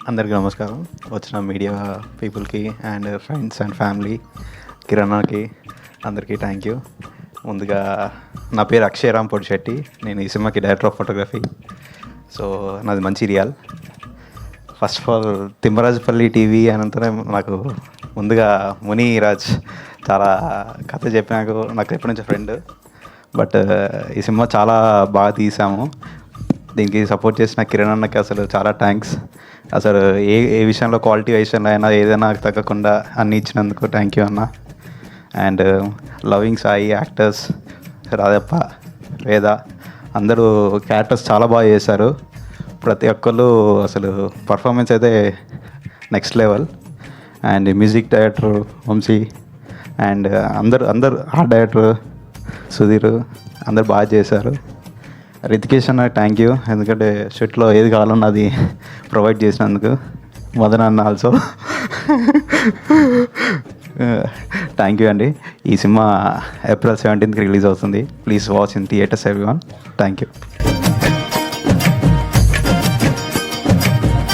అందరికీ నమస్కారం. వచ్చిన మీడియా పీపుల్కి అండ్ ఫ్రెండ్స్ అండ్ ఫ్యామిలీ, కిరణాకి అందరికీ థ్యాంక్ యూ. ముందుగా నా పేరు అక్షయరామ్ పొడిశెట్టి. నేను ఈ సినిమాకి డైరెక్టర్ ఆఫ్ ఫోటోగ్రఫీ. సో నాది Mancherial. First of all Thimmarajupalli TV అనంతనే నాకు ముందుగా మునిరాజ్ చాలా కథ చెప్పినాకు నాకు ఎప్పటి నుంచో ఫ్రెండ్. బట్ ఈ సినిమా చాలా బాగా తీసాము. దీనికి సపోర్ట్ చేసిన కిరణ్ అన్నకి అసలు చాలా థ్యాంక్స్. అసలు ఏ ఏ విషయంలో క్వాలిటీ విషయంలో అయినా ఏదైనా తగ్గకుండా అన్నీ ఇచ్చినందుకు థ్యాంక్ యూ అన్న. అండ్ లవింగ్ సాయి యాక్టర్స్ రాధప్ప, వేద అందరూ క్యారెక్టర్స్ చాలా బాగా చేశారు. ప్రతి ఒక్కళ్ళు అసలు పర్ఫార్మెన్స్ అయితే next level. And music director Vamsi and అందరు ఆర్ట్ డైరెక్టర్ సుధీర్ అందరు బాగా చేశారు. రితికేష్ అన్న థ్యాంక్ యూ, ఎందుకంటే షర్ట్లో ఏది కావాలన్నా అది ప్రొవైడ్ చేసినందుకు. మదన్ అన్న ఆల్సో థ్యాంక్ యూ అండి. ఈ సినిమా ఏప్రిల్ 17th రిలీజ్ అవుతుంది. Please watch in theatres everyone. Thank you.